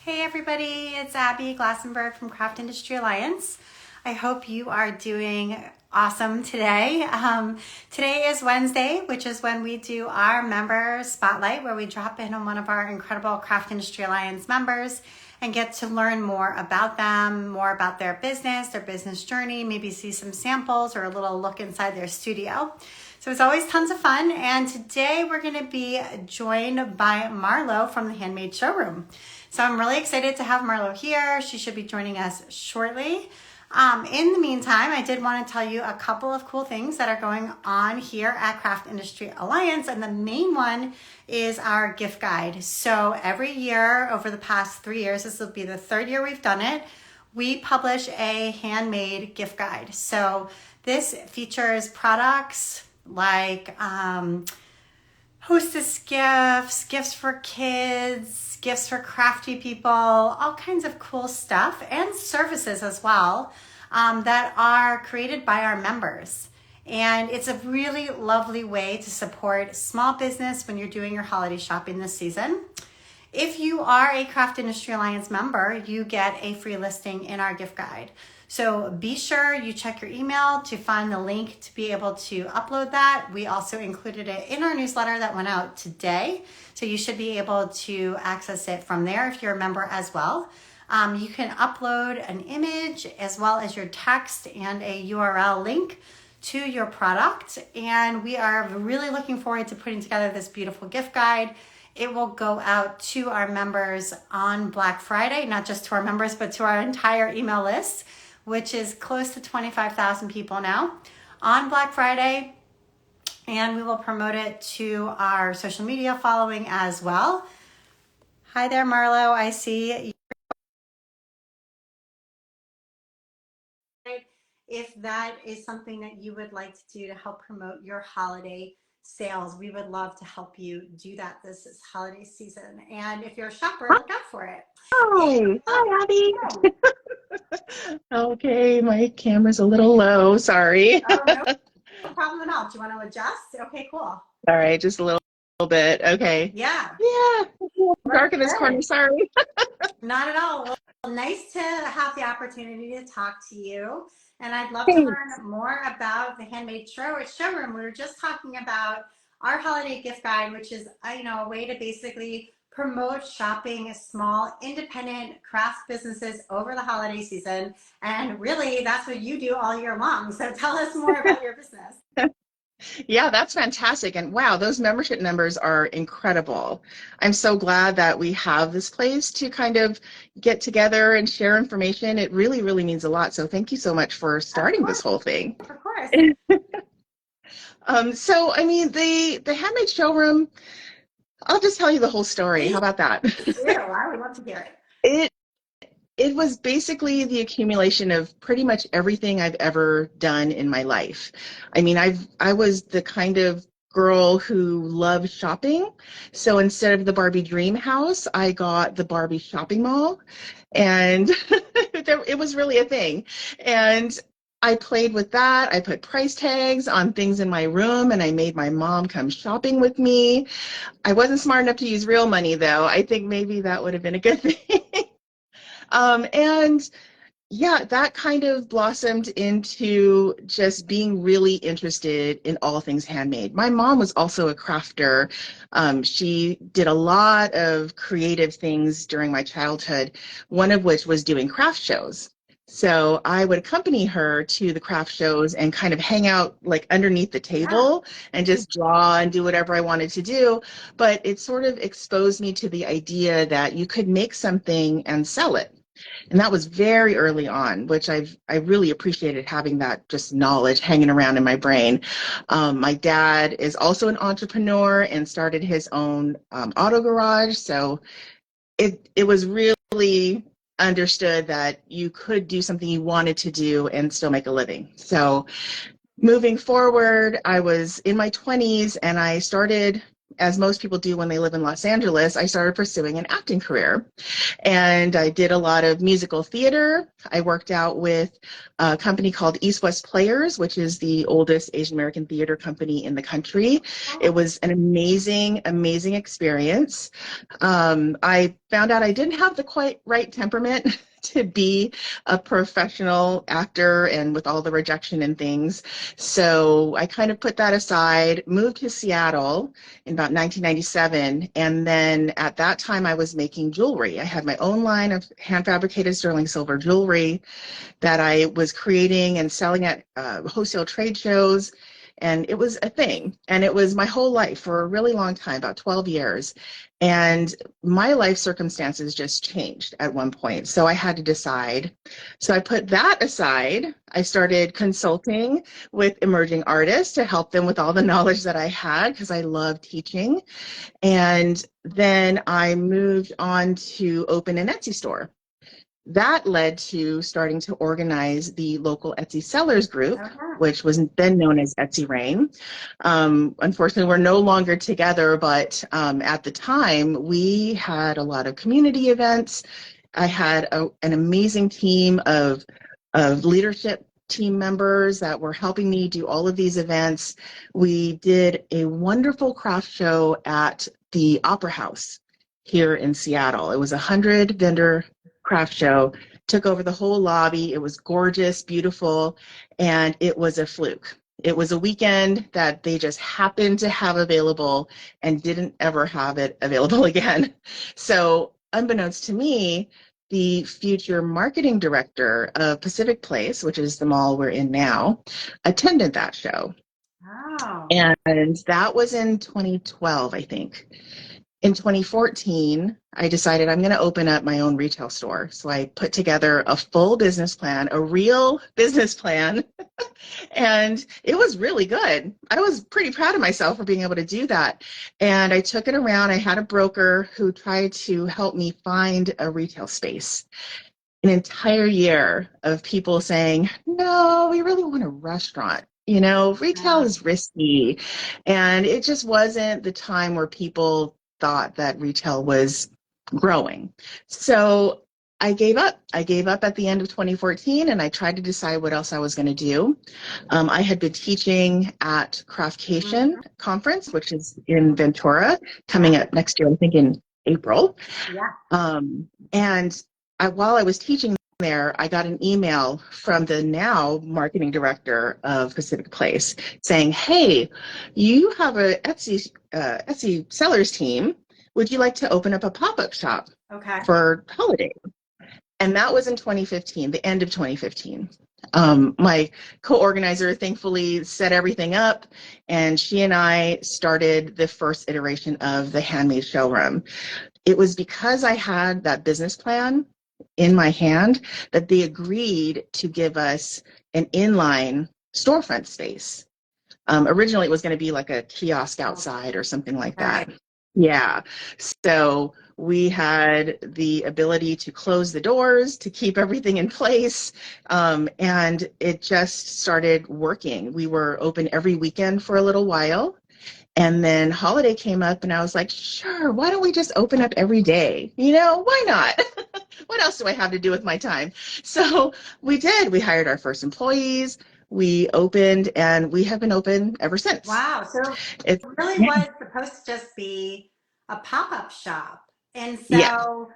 Hey everybody, it's Abby Glassenberg from Craft Industry Alliance. I hope you are doing awesome today. Today is Wednesday, which is when we do our member spotlight, where we drop in on one of our incredible Craft Industry Alliance members and get to learn more about them, more about their business journey, maybe see some samples or a little look inside their studio. So it's always tons of fun. And today we're going to be joined by Marlo from the Handmade Showroom. So I'm really excited to have Marlo here. She should be joining us shortly. In the meantime, I did want to tell you a couple of cool things that are going on here at Craft Industry Alliance. And the main one is our gift guide. So every year over the past 3 years, this will be the third year we've done it, we publish a handmade gift guide. So this features products like hostess gifts, gifts for kids, gifts for crafty people, all kinds of cool stuff, and services as well that are created by our members. And it's a really lovely way to support small business when you're doing your holiday shopping this season. If you are a Craft Industry Alliance member, you get a free listing in our gift guide. So be sure you check your email to find the link to be able to upload that. We also included it in our newsletter that went out today. So you should be able to access it from there if you're a member as well. You can upload an image as well as your text and a URL link to your product. And we are really looking forward to putting together this beautiful gift guide. It will go out to our members on Black Friday, not just to our members, but to our entire email list, which is close to 25,000 people now on Black Friday. And we will promote it to our social media following as well. Hi there, Marlo. I see you. If that is something that you would like to do to help promote your holiday sales, we would love to help you do that this holiday season. And if you're a shopper, look out for it. Hi, Abby. Okay, my camera's a little low. Sorry. Oh, no problem at all. Do you want to adjust? Okay, cool. All right, just a little bit. Okay. Yeah. Yeah, dark in this corner. Good. Sorry. Not at all. Well, nice to have the opportunity to talk to you. And I'd love to Thanks. learn more about the Handmade Showroom. We were just talking about our holiday gift guide, which is a way to basically promote shopping small independent craft businesses over the holiday season. And really, that's what you do all year long. So tell us more about your business. Yeah, that's fantastic. And wow, those membership numbers are incredible. I'm so glad that we have this place to kind of get together and share information. It really, really means a lot. So thank you so much for Of starting this course, whole thing. of course. So I mean, the Handmade Showroom, I'll just tell you the whole story. How Please about that? do. I would love to hear it. It it was basically the accumulation of pretty much everything I've ever done in my life. I mean, I was the kind of girl who loved shopping. So instead of the Barbie dream house, I got the Barbie shopping mall, and it was really a thing. And I played with that. I put price tags on things in my room, and I made my mom come shopping with me. I wasn't smart enough to use real money, though. I think maybe that would have been a good thing. And yeah, that kind of blossomed into just being really interested in all things handmade. My mom was also a crafter. She did a lot of creative things during my childhood, one of which was doing craft shows. So I would accompany her to the craft shows and kind of hang out like underneath the Yeah. table and just draw and do whatever I wanted to do. But it sort of exposed me to the idea that you could make something and sell it. And that was very early on, which I really appreciated having that just knowledge hanging around in my brain. My dad is also an entrepreneur and started his own auto garage, so it was really understood that you could do something you wanted to do and still make a living. So moving forward, I was in my 20s and I started as most people do when they live in Los Angeles, I started pursuing an acting career. And I did a lot of musical theater. I worked out with a company called East West Players, which is the oldest Asian American theater company in the country. It was an amazing, amazing experience. I found out I didn't have the quite right temperament to be a professional actor and with all the rejection and things. So I kind of put that aside, moved to Seattle in about 1997. And then at that time, I was making jewelry. I had my own line of hand fabricated sterling silver jewelry that I was creating and selling at wholesale trade shows. And it was a thing. And it was my whole life for a really long time, about 12 years. And my life circumstances just changed at one point. So I had to decide. So I put that aside. I started consulting with emerging artists to help them with all the knowledge that I had because I love teaching. And then I moved on to open an Etsy store. That led to starting to organize the local Etsy sellers group, which was then known as Etsy Rain. Unfortunately, we're no longer together, but at the time, we had a lot of community events. I had an amazing team of leadership team members that were helping me do all of these events. We did a wonderful craft show at the Opera House here in Seattle. It was a 100-vendor craft show, took over the whole lobby. It was gorgeous, beautiful, and it was a fluke. It was a weekend that they just happened to have available and didn't ever have it available again. So unbeknownst to me, the future marketing director of Pacific Place, which is the mall we're in now, attended that show. Wow. And that was in 2012, I think. In 2014, I decided I'm going to open up my own retail store. So I put together a full business plan, a real business plan, and it was really good. I was pretty proud of myself for being able to do that. And I took it around. I had a broker who tried to help me find a retail space. An entire year of people saying, no, we really want a restaurant. You know, retail is risky. And it just wasn't the time where people thought that retail was growing. So I gave up. I gave up at the end of 2014 and I tried to decide what else I was going to do. I had been teaching at Craftcation Conference, which is in Ventura, coming up next year, I think in April. And while I was teaching there, I got an email from the now marketing director of Pacific Place saying, hey, you have a Etsy sellers team. Would you like to open up a pop-up shop for holiday? And that was in 2015, the end of 2015. My co-organizer thankfully set everything up, and she and I started the first iteration of the Handmade Showroom. It was because I had that business plan in my hand that they agreed to give us an inline storefront space. Originally, it was going to be like a kiosk outside or something like that. Yeah. So we had the ability to close the doors, to keep everything in place, and it just started working. We were open every weekend for a little while. And then holiday came up and I was like, sure, why don't we just open up every day? You know, why not? What else do I have to do with my time? So we did. We hired our first employees. We opened and we have been open ever since. Wow. So it really was supposed to just be a pop-up shop. And so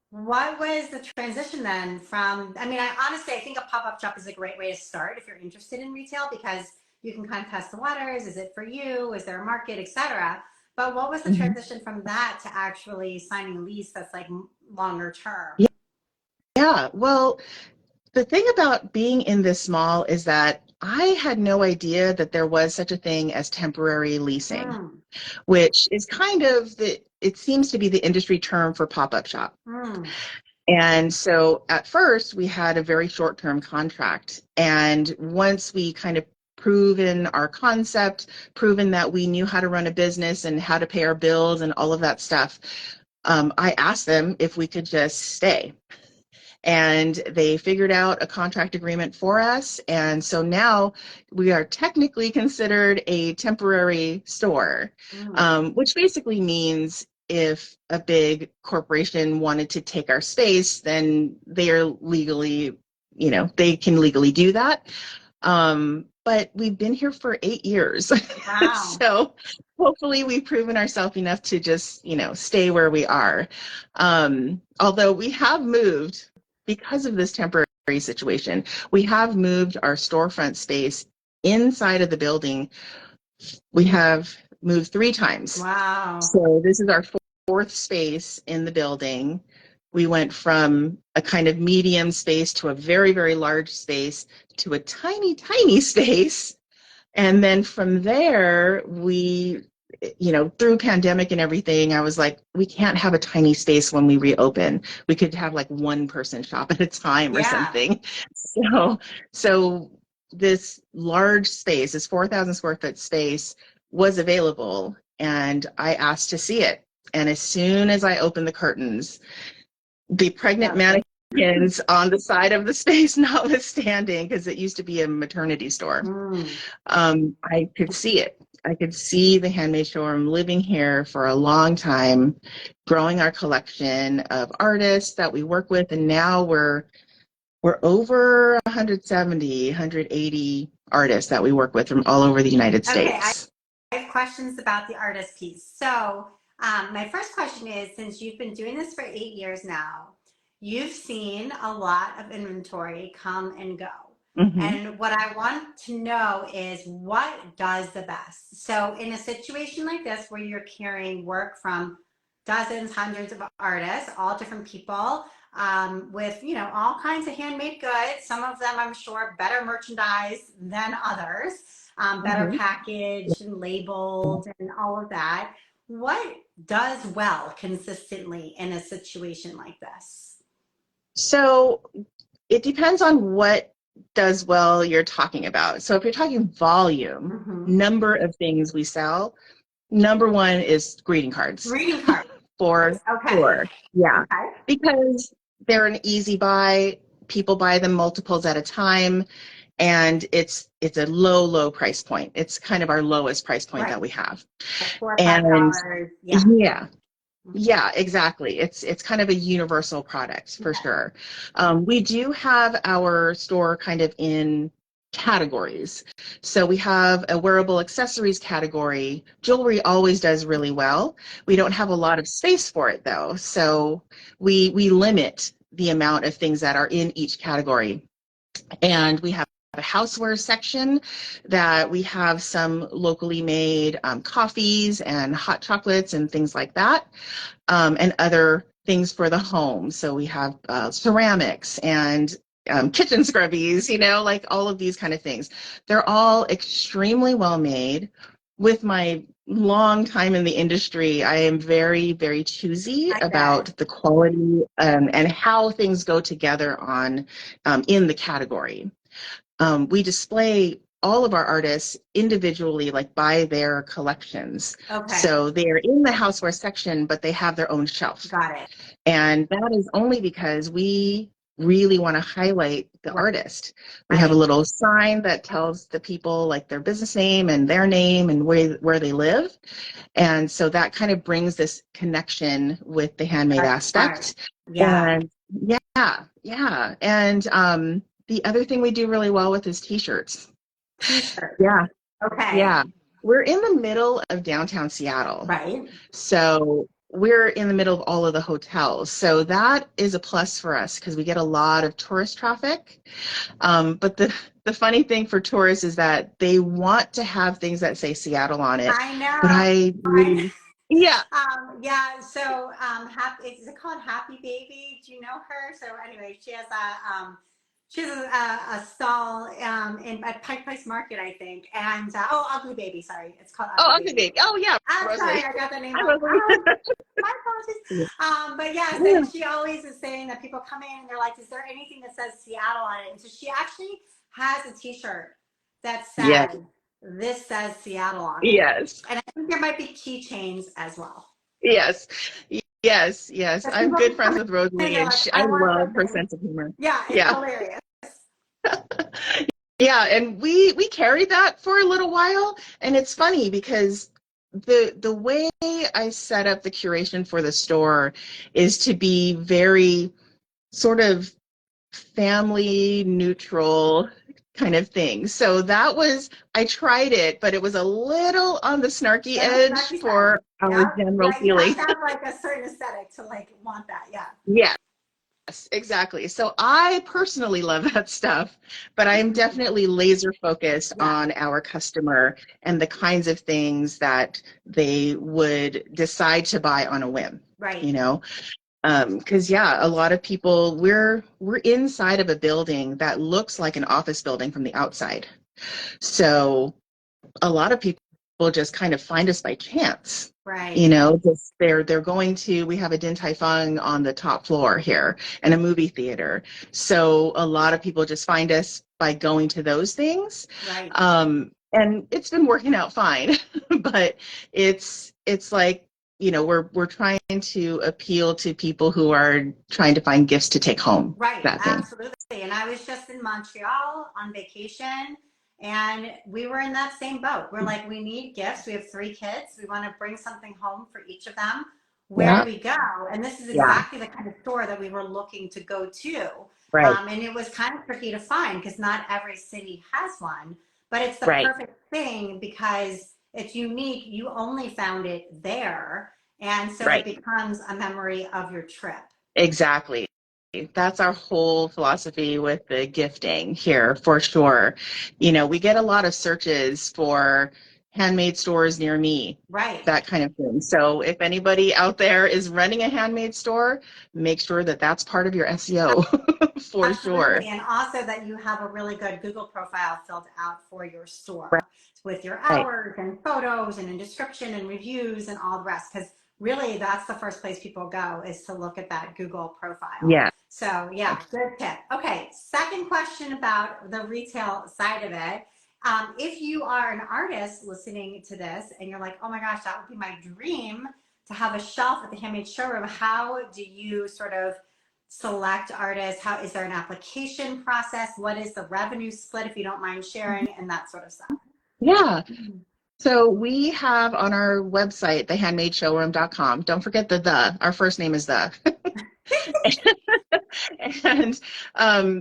what was the transition then from, I mean, I think a pop-up shop is a great way to start if you're interested in retail because you can kind of test the waters. Is it for you? Is there a market, etc. But what was the transition from that to actually signing a lease that's like longer term? Yeah. Well, the thing about being in this mall is that I had no idea that there was such a thing as temporary leasing, which is kind of it seems to be the industry term for pop-up shop. And so at first we had a very short-term contract. And once we kind of proven our concept, proven that we knew how to run a business and how to pay our bills and all of that stuff, I asked them if we could just stay. and they figured out a contract agreement for us. And so now we are technically considered a temporary store, which basically means if a big corporation wanted to take our space, then they are legally, they can legally do that. But we've been here for 8 years. Wow. So hopefully we've proven ourselves enough to just, stay where we are. Although we have moved because of this temporary situation, we have moved our storefront space inside of the building. We have moved 3 times. Wow. So this is our fourth space in the building. We went from a kind of medium space to a very, very large space to a tiny, tiny space. And then from there, through pandemic and everything, I was like, we can't have a tiny space when we reopen. We could have like one person shop at a time or something. So this large space, this 4,000 square foot space was available, and I asked to see it. And as soon as I opened the curtains, the pregnant mannequins on the side of the space notwithstanding, because it used to be a maternity store, I could see it. I could see the Handmade Showroom living here for a long time, growing our collection of artists that we work with, and now we're over 170, 180 artists that we work with from all over the United States. I have questions about the artist piece. So my first question is, since you've been doing this for 8 years now, you've seen a lot of inventory come and go. And what I want to know is what does the best. So in a situation like this, where you're carrying work from dozens, hundreds of artists, all different people, with all kinds of handmade goods, some of them I'm sure better merchandise than others, better packaged and labeled and all of that. What does well consistently in a situation like this? So it depends on what does well you're talking about. So if you're talking volume, number of things we sell, number one is greeting cards. Greeting cards. For sure. Yeah. Okay. Because they're an easy buy. People buy them multiples at a time. And it's a low price point. It's kind of our lowest price point that we have. $4 or $5. Yeah, exactly. It's kind of a universal product for sure. We do have our store kind of in categories. So we have a wearable accessories category. Jewelry always does really well. We don't have a lot of space for it though. So we limit the amount of things that are in each category. And we have a houseware section that we have some locally made coffees and hot chocolates and things like that, and other things for the home. So we have ceramics and kitchen scrubbies, like all of these kind of things. They're all extremely well made. With my long time in the industry, I am very, very choosy about the quality and how things go together in the category. We display all of our artists individually, like by their collections. So they're in the houseware section, but they have their own shelf. Got it. And that is only because we really want to highlight the artist. We have a little sign that tells the people like their business name and their name and where they live. And so that kind of brings this connection with the handmade aspect. And yeah. And the other thing we do really well with is t-shirts. T-shirts. Yeah. Okay. Yeah. We're in the middle of downtown Seattle. Right. So we're in the middle of all of the hotels. So that is a plus for us because we get a lot of tourist traffic. But the funny thing for tourists is that they want to have things that say Seattle on it. I know. But yeah. So is it called Happy Baby? Do you know her? So anyway, she has a stall at Pike Place Market, I think. And Ugly Baby, sorry, it's called Ugly Baby. Oh yeah. I'm sorry, I got the name wrong. My apologies. So she always is saying that people come in and they're like, "Is there anything that says Seattle on it?" And so she actually has a T-shirt that says, "This says Seattle on it." Yes. And I think there might be keychains as well. Yes. Yes, yes. Because I'm people good keep friends coming with and Rosalie, they're and like, I I want love her something. sense of humor. Yeah, it's Yeah. hilarious. Yeah, and we carried that for a little while, and it's funny because the way I set up the curation for the store is to be very sort of family neutral kind of thing. So that was, I tried it, but it was a little on the snarky On the edge snarky side. for our Yeah. general Yeah, you have feeling. to have like a certain aesthetic to like want that. Yeah. Yes, exactly. So I personally love that stuff, but I am Mhm. definitely laser focused Yeah. on our customer and the kinds of things that they would decide to buy on a whim, Right. you know? Because yeah, a lot of people, we're inside of a building that looks like an office building from the outside. So a lot of people just kind of find us by chance. You Right. know, just they're going to, we have a Din Tai Fung on the top floor here and a movie theater. So a lot of people just find us by going to those things. Right. And it's been working out fine. But it's like, you know, we're trying to appeal to people who are trying to find gifts to take home, Right, that thing. absolutely. And I was just in Montreal on vacation and we were in that same boat. We're like, we need gifts. We have 3 kids. We want to bring something home for each of them. Where do Yeah. we go? And this is Yeah. exactly the kind of store that we were looking to go to. Right. And it was kind of tricky to find because not every city has one, but it's the Right. perfect thing because it's unique. You only found it there. And so it Right. becomes a memory of your trip. Exactly. That's our whole philosophy with the gifting here, for sure. You know, we get a lot of searches for handmade stores near me, Right. that kind of thing. So if anybody out there is running a handmade store, make sure that that's part of your SEO for sure. Absolutely. And also that you have a really good Google profile filled out for your Right. store with your Right. hours and photos and a description and reviews and all the rest. Because really, that's the first place people go is to look at that Google profile. Yeah. So, yeah, good tip. Okay, second question about the retail side of it. If you are an artist listening to this and you're like, oh my gosh, that would be my dream to have a shelf at the Handmade Showroom, how do you sort of select artists? How is there an application process? What is the revenue split if you don't mind sharing and that sort of stuff? Yeah. So we have on our website, thehandmadeshowroom.com. Don't forget the. Our first name is the. And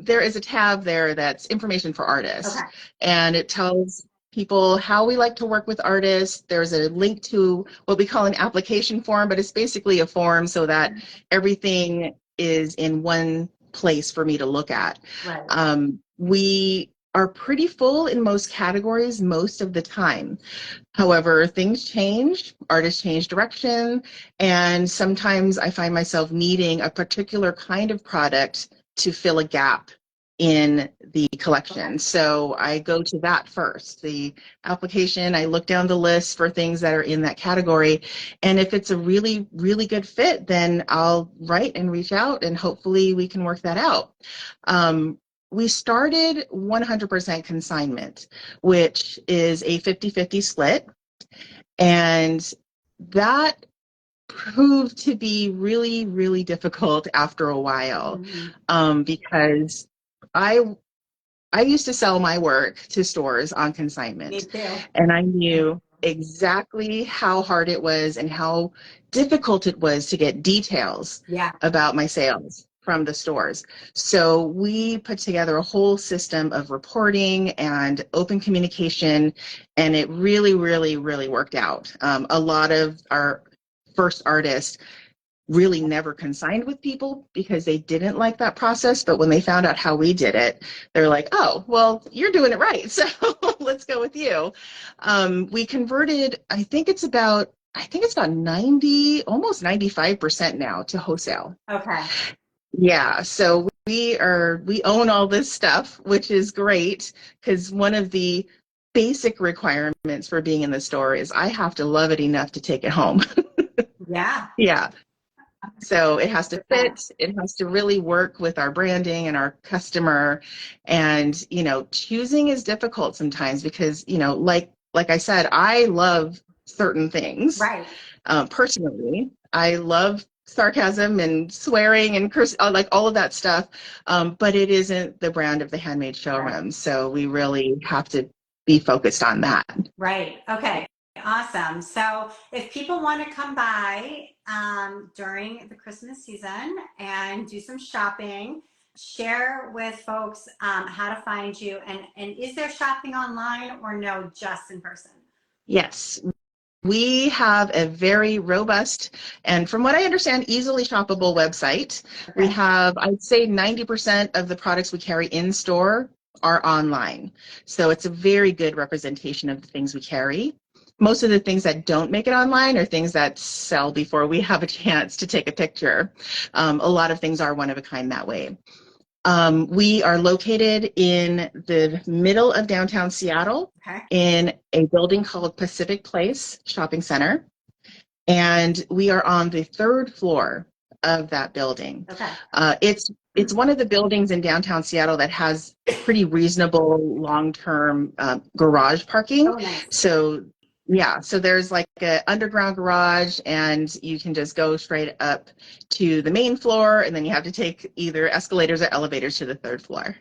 there is a tab there that's information for artists, Okay. and it tells people how we like to work with artists. There's a link to what we call an application form, but it's basically a form so that everything is in one place for me to look at. Right. We are pretty full in most categories most of the time. However, things change, artists change direction, and sometimes I find myself needing a particular kind of product to fill a gap in the Okay. collection. So I go to that first. The application, I look down the list for things that are in that category. And if it's a really, really good fit, then I'll write and reach out and hopefully we can work that out. We started 100% consignment, which is a 50-50 split. And that proved to be really, really difficult after a while, Mm-hmm. because I I used to sell my work to stores on Me consignment, too. and I knew exactly how hard it was and how difficult it was to get details Yeah. about my sales from the stores. So we put together a whole system of reporting and open communication, and it really, really, really worked out. A lot of our first artists really never consigned with people because they didn't like that process. But when they found out how we did it, they're like, oh, well, you're doing it right. So let's go with you. We converted, I think it's about 90, almost 95% now to wholesale. Okay. Yeah. So we own all this stuff, which is great because one of the basic requirements for being in the store is I have to love it enough to take it home. Yeah. Yeah. So it has to 100%. fit, it has to really work with our branding and our customer. And, choosing is difficult sometimes because, like I said, I love certain things. Right. Personally, I love sarcasm and swearing and curse, like all of that stuff. But it isn't the brand of the Handmade Right. Showroom. So we really have to be focused on that. Right. Okay. Awesome. So if people want to come by during the Christmas season and do some shopping, share with folks how to find you. And is there shopping online or no, just in person? Yes, we have a very robust and, from what I understand, easily shoppable website. We Okay. have, I'd say, 90% of the products we carry in store are online. So it's a very good representation of the things we carry. Most of the things that don't make it online are things that sell before we have a chance to take a picture. A lot of things are one of a kind that way. We are located in the middle of downtown Seattle Okay. in a building called Pacific Place Shopping Center. And we are on the third floor of that building. Okay. It's one of the buildings in downtown Seattle that has pretty reasonable long-term garage Oh, parking. nice. So yeah, so there's like an underground garage, and you can just go straight up to the main floor, and then you have to take either escalators or elevators to the third floor.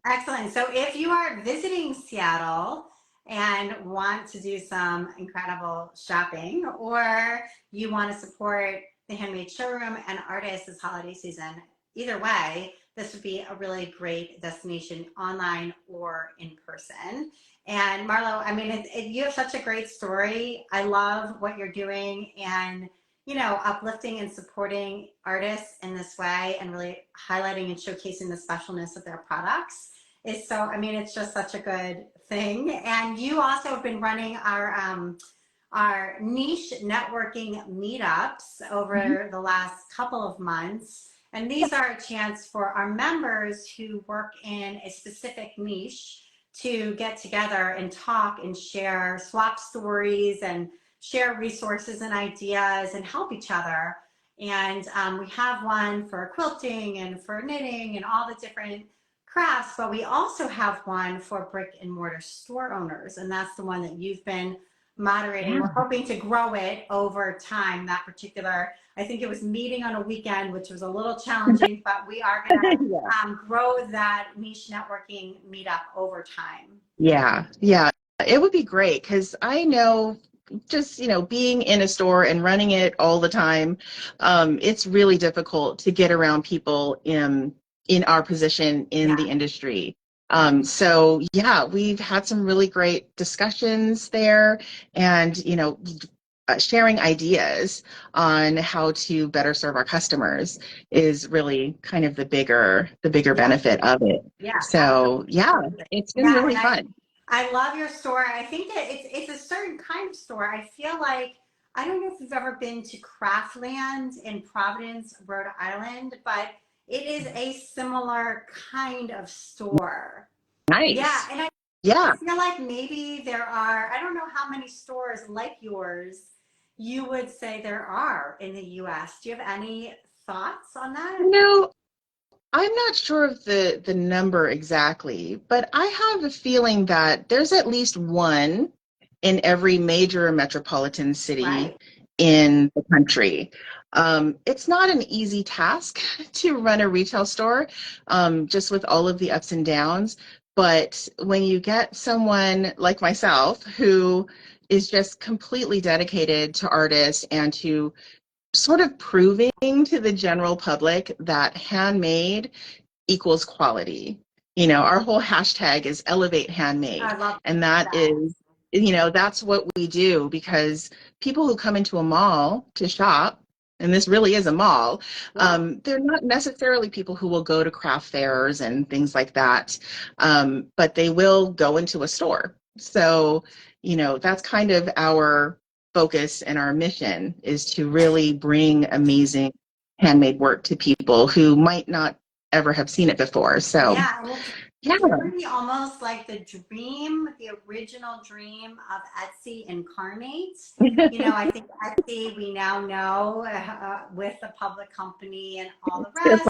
Excellent. So if you are visiting Seattle and want to do some incredible shopping, or you want to support the Handmade Showroom and artists this holiday season, either way, this would be a really great destination online or in person. And Marlo, I mean, you have such a great story. I love what you're doing, and uplifting and supporting artists in this way and really highlighting and showcasing the specialness of their products is so, I mean, it's just such a good thing. And you also have been running our niche networking meetups Mhm. over the last couple of months. And these are a chance for our members who work in a specific niche to get together and talk and share, swap stories and share resources and ideas and help each other. And we have one for quilting and for knitting and all the different crafts, but we also have one for brick and mortar store owners. And that's the one that you've been moderating. Yeah. We're hoping to grow it over time. That particular, I think it was meeting on a weekend, which was a little challenging, but we are going Yeah. to grow that niche networking meetup over time. Yeah, yeah, it would be great because I know, just, being in a store and running it all the time, it's really difficult to get around people in our position in Yeah. the industry. So yeah, we've had some really great discussions there, and sharing ideas on how to better serve our customers is really kind of the bigger Yeah. benefit of it. Yeah. So yeah, Absolutely. it's been Yeah. really And fun. I love your store. I think that it's a certain kind of store. I feel like I don't know if you've ever been to Craftland in Providence, Rhode Island, but it is a similar kind of store. Yeah, Nice. and I Yeah. feel like maybe there are, I don't know how many stores like yours you would say there are in the US. Do you have any thoughts on that? No, I'm not sure of the number exactly, but I have a feeling that there's at least one in every major metropolitan city Right. in the country. It's not an easy task to run a retail store, just with all of the ups and downs. But when you get someone like myself who is just completely dedicated to artists and to sort of proving to the general public that handmade equals quality. Our whole hashtag is elevate handmade. I love And that that. is, that's what we do, because people who come into a mall to shop, and this really is a mall, Yeah. they're not necessarily people who will go to craft fairs and things like that, but they will go into a store. So, that's kind of our focus, and our mission is to really bring amazing handmade work to people who might not ever have seen it before. So, Yeah, and it's yeah. very almost like the dream, the original dream of Etsy incarnates. I think Etsy, we now know with the public company and all the rest,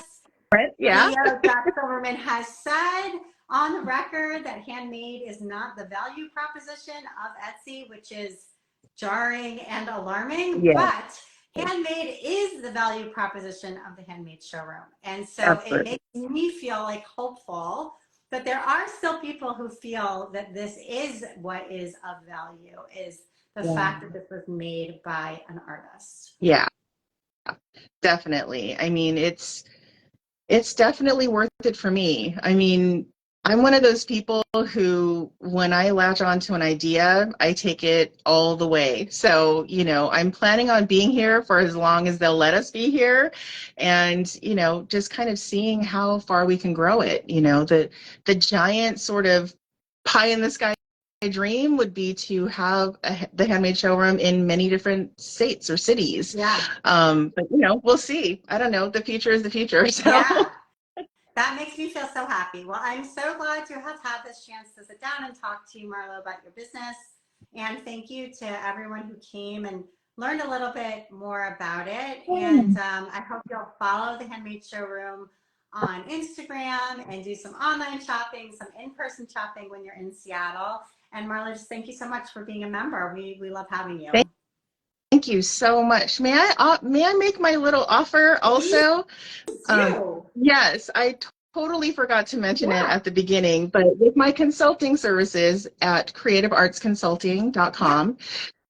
Different. Yeah. CEO Jack Silverman has said on the record that handmade is not the value proposition of Etsy, which is jarring and alarming, Yeah. but handmade is the value proposition of the Handmade Showroom. And so it Absolutely. makes me feel like hopeful that there are still people who feel that this is what is of value, is the Yeah. fact that this was made by an artist. Yeah, definitely. I mean, it's definitely worth it for me. I mean, I'm one of those people who, when I latch onto an idea, I take it all the way. So, I'm planning on being here for as long as they'll let us be here, and, just kind of seeing how far we can grow it. The giant sort of pie in the sky dream would be to have the Handmade Showroom in many different states or cities. Yeah. But we'll see. I don't know. The future is the future. Yeah. So That makes me feel so happy. Well, I'm so glad to have had this chance to sit down and talk to you, Marlo, about your business. And thank you to everyone who came and learned a little bit more about it. And I hope you'll follow the Handmade Showroom on Instagram and do some online shopping, some in-person shopping when you're in Seattle. And Marlo, just thank you so much for being a member. We love having you. thank you so much. May I make my little offer Please also? do. Yes, I totally forgot to mention it Yeah. at the beginning, but with my consulting services at Yeah. creativeartsconsulting.com,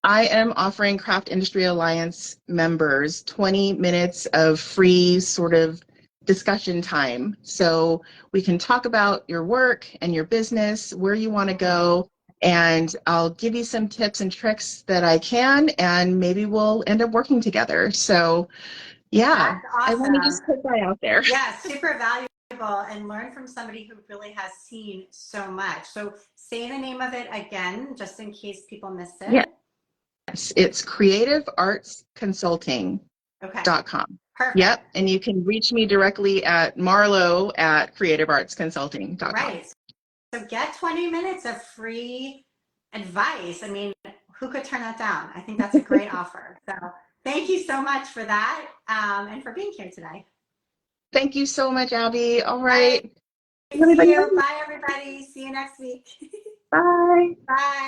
I am offering Craft Industry Alliance members 20 minutes of free sort of discussion time. So we can talk about your work and your business, where you want to go, and I'll give you some tips and tricks that I can, and maybe we'll end up working together. So, yeah, That's I want to awesome. just put that out there. Yeah, super valuable and learn from somebody who really has seen so much. So say the name of it again, just in case people missed it. Yes, it's creativeartsconsulting.com. Okay, Yep, perfect. and you can reach me directly at Marlo at creativeartsconsulting.com. Right. So get 20 minutes of free advice. I mean, who could turn that down? I think that's a great offer. So thank you so much for that and for being here today. Thank you so much, Abby. All All right. right. See Everybody you. else, Bye, everybody. See you next week. bye. Bye.